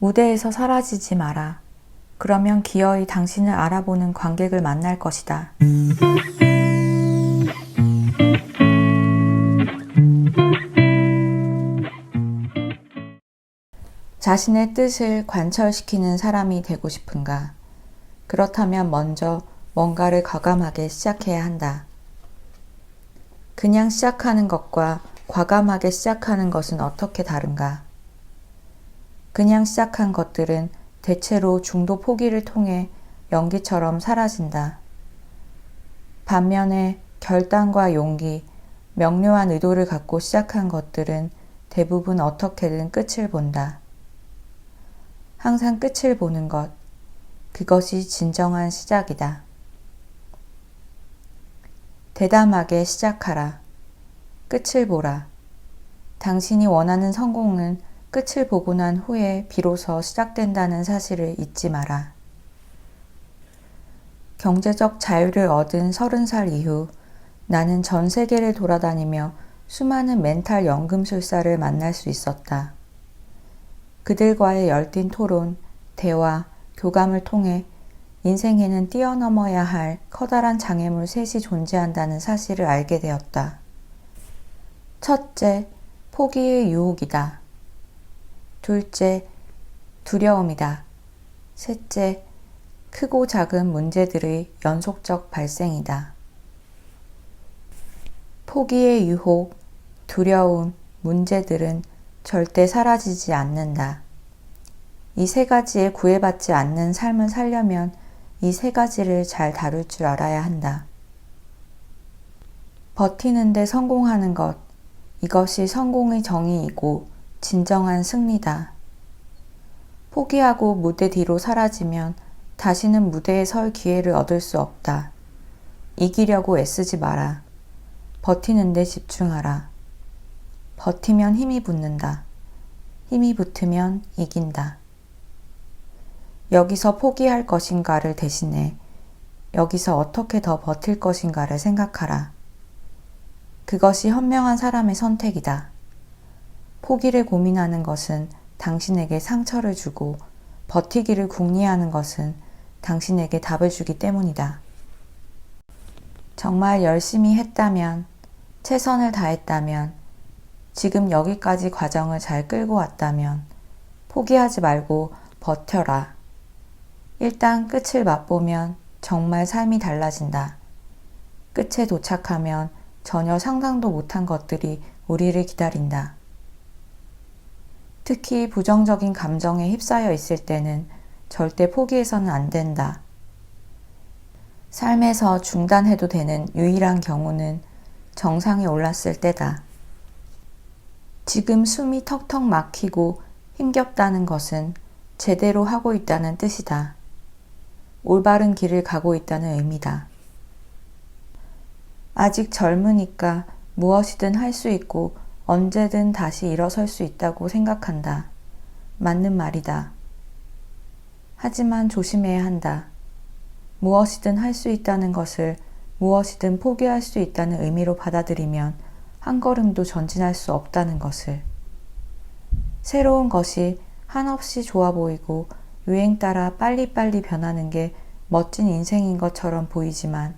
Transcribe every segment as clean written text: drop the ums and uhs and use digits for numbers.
무대에서 사라지지 마라. 그러면 기어이 당신을 알아보는 관객을 만날 것이다. 자신의 뜻을 관철시키는 사람이 되고 싶은가? 그렇다면 먼저 뭔가를 과감하게 시작해야 한다. 그냥 시작하는 것과 과감하게 시작하는 것은 어떻게 다른가? 그냥 시작한 것들은 대체로 중도 포기를 통해 연기처럼 사라진다. 반면에 결단과 용기, 명료한 의도를 갖고 시작한 것들은 대부분 어떻게든 끝을 본다. 항상 끝을 보는 것, 그것이 진정한 시작이다. 대담하게 시작하라. 끝을 보라. 당신이 원하는 성공은 끝을 보고 난 후에 비로소 시작된다는 사실을 잊지 마라. 경제적 자유를 얻은 30살 이후 나는 전 세계를 돌아다니며 수많은 멘탈 연금술사를 만날 수 있었다. 그들과의 열띤 토론, 대화, 교감을 통해 인생에는 뛰어넘어야 할 커다란 장애물 셋이 존재한다는 사실을 알게 되었다. 첫째, 포기의 유혹이다. 둘째, 두려움이다. 셋째, 크고 작은 문제들의 연속적 발생이다. 포기의 유혹, 두려움, 문제들은 절대 사라지지 않는다. 이 세 가지에 구애받지 않는 삶을 살려면 이 세 가지를 잘 다룰 줄 알아야 한다. 버티는데 성공하는 것, 이것이 성공의 정의이고 진정한 승리다. 포기하고 무대 뒤로 사라지면 다시는 무대에 설 기회를 얻을 수 없다. 이기려고 애쓰지 마라. 버티는 데 집중하라. 버티면 힘이 붙는다. 힘이 붙으면 이긴다. 여기서 포기할 것인가를 대신해 여기서 어떻게 더 버틸 것인가를 생각하라. 그것이 현명한 사람의 선택이다. 포기를 고민하는 것은 당신에게 상처를 주고 버티기를 궁리하는 것은 당신에게 답을 주기 때문이다. 정말 열심히 했다면, 최선을 다했다면, 지금 여기까지 과정을 잘 끌고 왔다면 포기하지 말고 버텨라. 일단 끝을 맛보면 정말 삶이 달라진다. 끝에 도착하면 전혀 상상도 못한 것들이 우리를 기다린다. 특히 부정적인 감정에 휩싸여 있을 때는 절대 포기해서는 안 된다. 삶에서 중단해도 되는 유일한 경우는 정상에 올랐을 때다. 지금 숨이 턱턱 막히고 힘겹다는 것은 제대로 하고 있다는 뜻이다. 올바른 길을 가고 있다는 의미다. 아직 젊으니까 무엇이든 할 수 있고 언제든 다시 일어설 수 있다고 생각한다. 맞는 말이다. 하지만 조심해야 한다. 무엇이든 할 수 있다는 것을 무엇이든 포기할 수 있다는 의미로 받아들이면 한 걸음도 전진할 수 없다는 것을. 새로운 것이 한없이 좋아 보이고 유행 따라 빨리빨리 변하는 게 멋진 인생인 것처럼 보이지만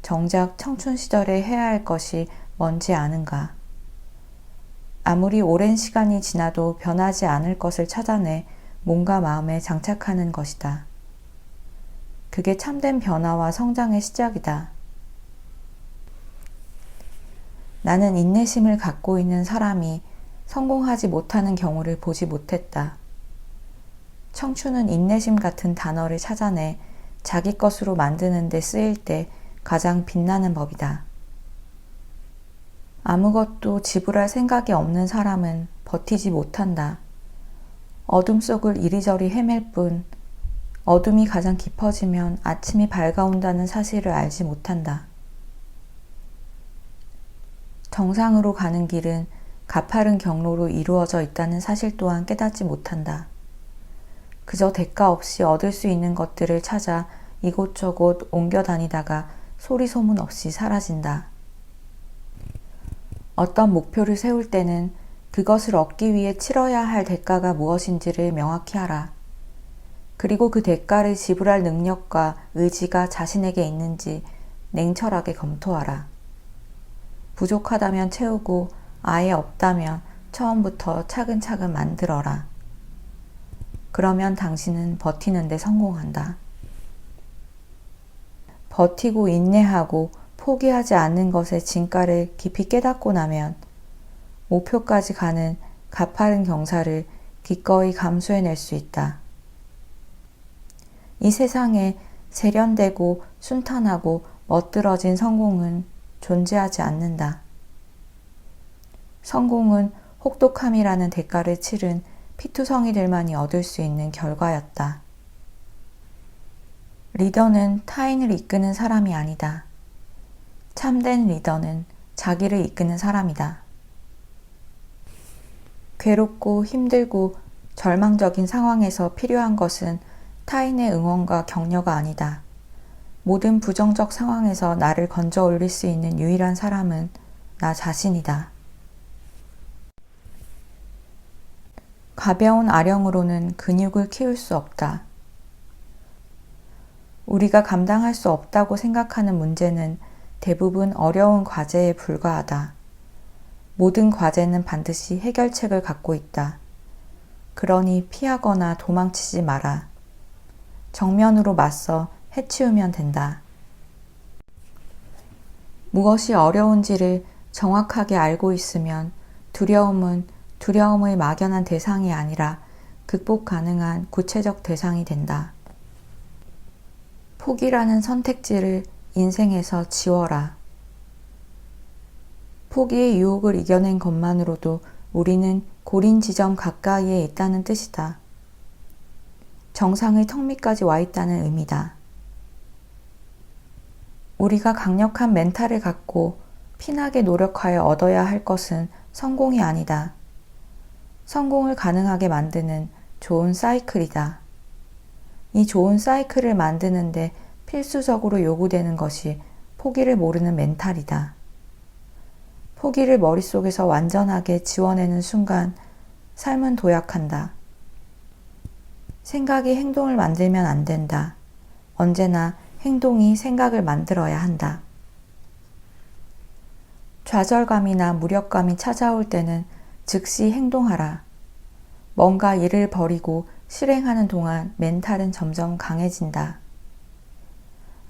정작 청춘 시절에 해야 할 것이 뭔지 아는가? 아무리 오랜 시간이 지나도 변하지 않을 것을 찾아내 몸과 마음에 장착하는 것이다. 그게 참된 변화와 성장의 시작이다. 나는 인내심을 갖고 있는 사람이 성공하지 못하는 경우를 보지 못했다. 청춘은 인내심 같은 단어를 찾아내 자기 것으로 만드는 데 쓰일 때 가장 빛나는 법이다. 아무것도 지불할 생각이 없는 사람은 버티지 못한다. 어둠 속을 이리저리 헤맬 뿐 어둠이 가장 깊어지면 아침이 밝아온다는 사실을 알지 못한다. 정상으로 가는 길은 가파른 경로로 이루어져 있다는 사실 또한 깨닫지 못한다. 그저 대가 없이 얻을 수 있는 것들을 찾아 이곳저곳 옮겨 다니다가 소리 소문 없이 사라진다. 어떤 목표를 세울 때는 그것을 얻기 위해 치러야 할 대가가 무엇인지를 명확히 하라. 그리고 그 대가를 지불할 능력과 의지가 자신에게 있는지 냉철하게 검토하라. 부족하다면 채우고 아예 없다면 처음부터 차근차근 만들어라. 그러면 당신은 버티는 데 성공한다. 버티고 인내하고 포기하지 않는 것의 진가를 깊이 깨닫고 나면 목표까지 가는 가파른 경사를 기꺼이 감수해낼 수 있다. 이 세상에 세련되고 순탄하고 멋들어진 성공은 존재하지 않는다. 성공은 혹독함이라는 대가를 치른 피투성이들만이 얻을 수 있는 결과였다. 리더는 타인을 이끄는 사람이 아니다. 참된 리더는 자기를 이끄는 사람이다. 괴롭고 힘들고 절망적인 상황에서 필요한 것은 타인의 응원과 격려가 아니다. 모든 부정적 상황에서 나를 건져 올릴 수 있는 유일한 사람은 나 자신이다. 가벼운 아령으로는 근육을 키울 수 없다. 우리가 감당할 수 없다고 생각하는 문제는 대부분 어려운 과제에 불과하다. 모든 과제는 반드시 해결책을 갖고 있다. 그러니 피하거나 도망치지 마라. 정면으로 맞서 해치우면 된다. 무엇이 어려운지를 정확하게 알고 있으면 두려움은 두려움의 막연한 대상이 아니라 극복 가능한 구체적 대상이 된다. 포기라는 선택지를 인생에서 지워라. 포기의 유혹을 이겨낸 것만으로도 우리는 고린 지점 가까이에 있다는 뜻이다. 정상의 턱 밑까지 와 있다는 의미다. 우리가 강력한 멘탈을 갖고 피나게 노력하여 얻어야 할 것은 성공이 아니다. 성공을 가능하게 만드는 좋은 사이클이다. 이 좋은 사이클을 만드는데 필수적으로 요구되는 것이 포기를 모르는 멘탈이다. 포기를 머릿속에서 완전하게 지워내는 순간 삶은 도약한다. 생각이 행동을 만들면 안 된다. 언제나 행동이 생각을 만들어야 한다. 좌절감이나 무력감이 찾아올 때는 즉시 행동하라. 뭔가 일을 벌이고 실행하는 동안 멘탈은 점점 강해진다.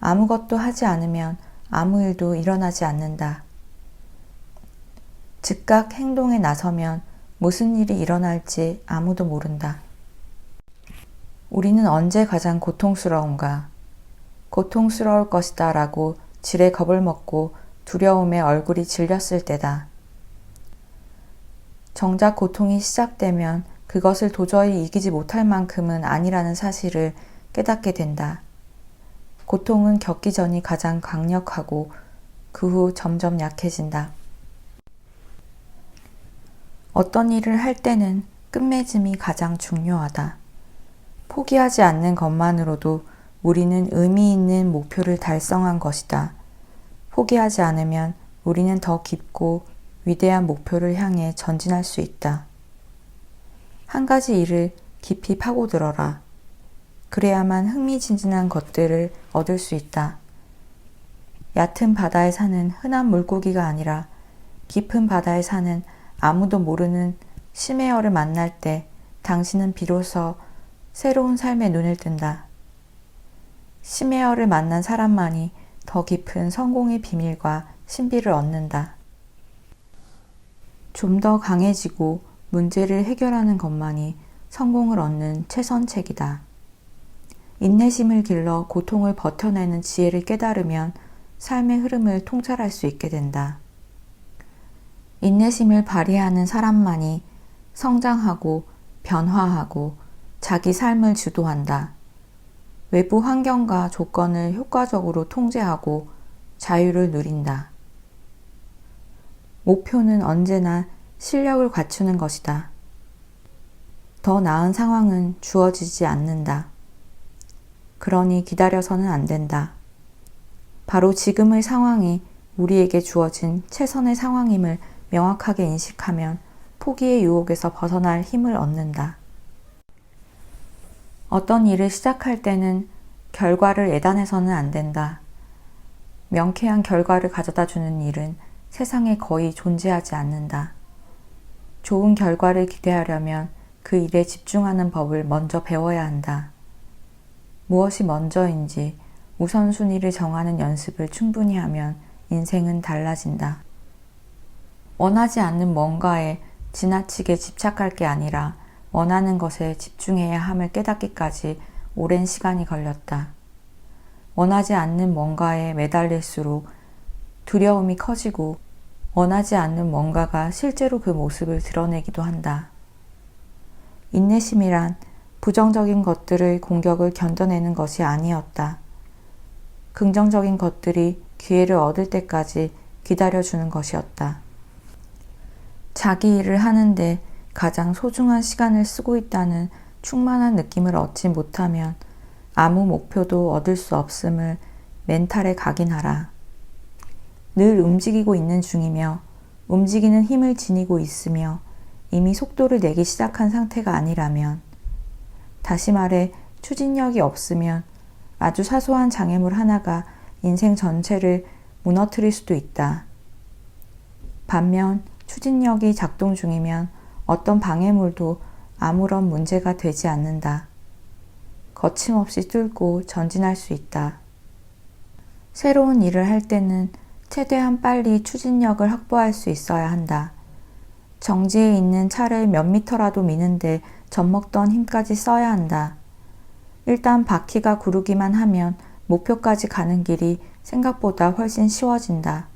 아무것도 하지 않으면 아무 일도 일어나지 않는다. 즉각 행동에 나서면 무슨 일이 일어날지 아무도 모른다. 우리는 언제 가장 고통스러운가? 고통스러울 것이다 라고 지레 겁을 먹고 두려움에 얼굴이 질렸을 때다. 정작 고통이 시작되면 그것을 도저히 이기지 못할 만큼은 아니라는 사실을 깨닫게 된다. 고통은 겪기 전이 가장 강력하고 그 후 점점 약해진다. 어떤 일을 할 때는 끝맺음이 가장 중요하다. 포기하지 않는 것만으로도 우리는 의미 있는 목표를 달성한 것이다. 포기하지 않으면 우리는 더 깊고 위대한 목표를 향해 전진할 수 있다. 한 가지 일을 깊이 파고들어라. 그래야만 흥미진진한 것들을 얻을 수 있다. 얕은 바다에 사는 흔한 물고기가 아니라 깊은 바다에 사는 아무도 모르는 심해어를 만날 때 당신은 비로소 새로운 삶에 눈을 뜬다. 심해어를 만난 사람만이 더 깊은 성공의 비밀과 신비를 얻는다. 좀 더 강해지고 문제를 해결하는 것만이 성공을 얻는 최선책이다. 인내심을 길러 고통을 버텨내는 지혜를 깨달으면 삶의 흐름을 통찰할 수 있게 된다. 인내심을 발휘하는 사람만이 성장하고 변화하고 자기 삶을 주도한다. 외부 환경과 조건을 효과적으로 통제하고 자유를 누린다. 목표는 언제나 실력을 갖추는 것이다. 더 나은 상황은 주어지지 않는다. 그러니 기다려서는 안 된다. 바로 지금의 상황이 우리에게 주어진 최선의 상황임을 명확하게 인식하면 포기의 유혹에서 벗어날 힘을 얻는다. 어떤 일을 시작할 때는 결과를 애단해서는 안 된다. 명쾌한 결과를 가져다 주는 일은 세상에 거의 존재하지 않는다. 좋은 결과를 기대하려면 그 일에 집중하는 법을 먼저 배워야 한다. 무엇이 먼저인지 우선순위를 정하는 연습을 충분히 하면 인생은 달라진다. 원하지 않는 뭔가에 지나치게 집착할 게 아니라 원하는 것에 집중해야 함을 깨닫기까지 오랜 시간이 걸렸다. 원하지 않는 뭔가에 매달릴수록 두려움이 커지고 원하지 않는 뭔가가 실제로 그 모습을 드러내기도 한다. 인내심이란 부정적인 것들의 공격을 견뎌내는 것이 아니었다. 긍정적인 것들이 기회를 얻을 때까지 기다려주는 것이었다. 자기 일을 하는데 가장 소중한 시간을 쓰고 있다는 충만한 느낌을 얻지 못하면 아무 목표도 얻을 수 없음을 멘탈에 각인하라. 늘 움직이고 있는 중이며 움직이는 힘을 지니고 있으며 이미 속도를 내기 시작한 상태가 아니라면, 다시 말해 추진력이 없으면 아주 사소한 장애물 하나가 인생 전체를 무너뜨릴 수도 있다. 반면 추진력이 작동 중이면 어떤 방해물도 아무런 문제가 되지 않는다. 거침없이 뚫고 전진할 수 있다. 새로운 일을 할 때는 최대한 빨리 추진력을 확보할 수 있어야 한다. 정지해 있는 차를 몇 미터라도 미는데 젖먹던 힘까지 써야 한다. 일단 바퀴가 구르기만 하면 목표까지 가는 길이 생각보다 훨씬 쉬워진다.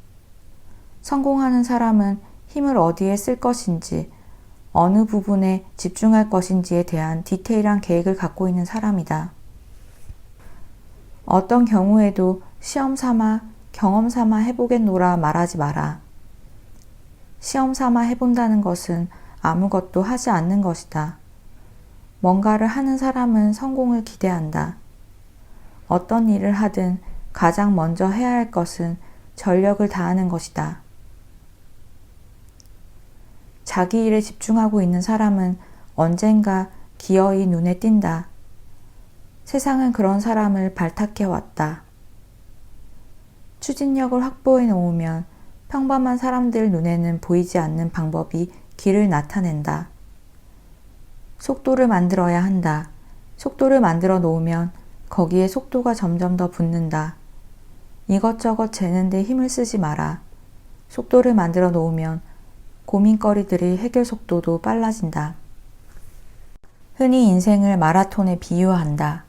성공하는 사람은 힘을 어디에 쓸 것인지, 어느 부분에 집중할 것인지에 대한 디테일한 계획을 갖고 있는 사람이다. 어떤 경우에도 시험 삼아, 경험 삼아 해보겠노라 말하지 마라. 시험 삼아 해본다는 것은 아무것도 하지 않는 것이다. 뭔가를 하는 사람은 성공을 기대한다. 어떤 일을 하든 가장 먼저 해야 할 것은 전력을 다하는 것이다. 자기 일에 집중하고 있는 사람은 언젠가 기어이 눈에 띈다. 세상은 그런 사람을 발탁해 왔다. 추진력을 확보해 놓으면 평범한 사람들 눈에는 보이지 않는 방법이 길을 나타낸다. 속도를 만들어야 한다. 속도를 만들어 놓으면 거기에 속도가 점점 더 붙는다. 이것저것 재는데 힘을 쓰지 마라. 속도를 만들어 놓으면 고민거리들의 해결 속도도 빨라진다. 흔히 인생을 마라톤에 비유한다.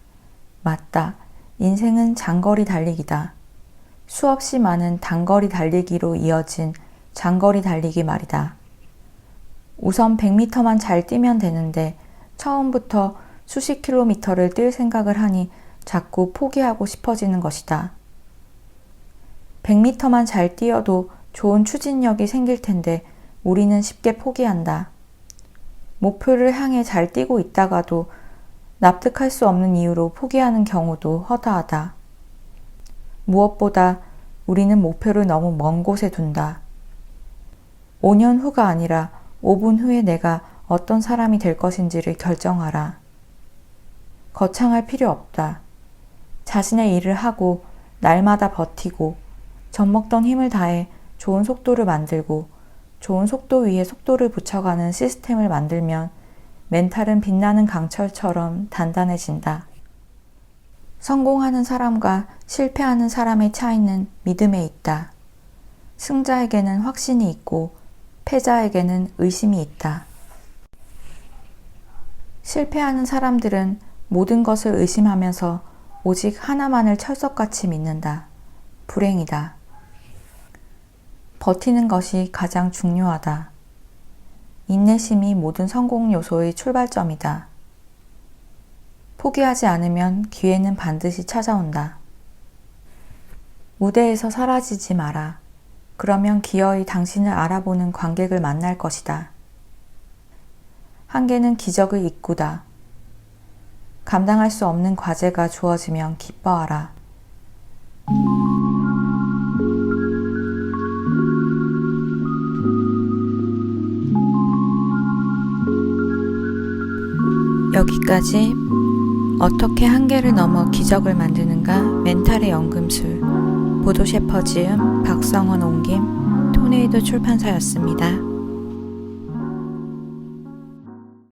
맞다. 인생은 장거리 달리기다. 수없이 많은 단거리 달리기로 이어진 장거리 달리기 말이다. 우선 100m만 잘 뛰면 되는데 처음부터 수십 킬로미터를 뛸 생각을 하니 자꾸 포기하고 싶어지는 것이다. 100m만 잘 뛰어도 좋은 추진력이 생길 텐데 우리는 쉽게 포기한다. 목표를 향해 잘 뛰고 있다가도 납득할 수 없는 이유로 포기하는 경우도 허다하다. 무엇보다 우리는 목표를 너무 먼 곳에 둔다. 5년 후가 아니라 5분 후에 내가 어떤 사람이 될 것인지를 결정하라. 거창할 필요 없다. 자신의 일을 하고 날마다 버티고 젖먹던 힘을 다해 좋은 속도를 만들고 좋은 속도 위에 속도를 붙여가는 시스템을 만들면 멘탈은 빛나는 강철처럼 단단해진다. 성공하는 사람과 실패하는 사람의 차이는 믿음에 있다. 승자에게는 확신이 있고 패자에게는 의심이 있다. 실패하는 사람들은 모든 것을 의심하면서 오직 하나만을 철석같이 믿는다. 불행이다. 버티는 것이 가장 중요하다. 인내심이 모든 성공 요소의 출발점이다. 포기하지 않으면 기회는 반드시 찾아온다. 무대에서 사라지지 마라. 그러면 기어이 당신을 알아보는 관객을 만날 것이다. 한계는 기적의 입구다. 감당할 수 없는 과제가 주어지면 기뻐하라. 여기까지 어떻게 한계를 넘어 기적을 만드는가 멘탈의 연금술 보도셰퍼지음 박성원 옮김 토네이도 출판사였습니다.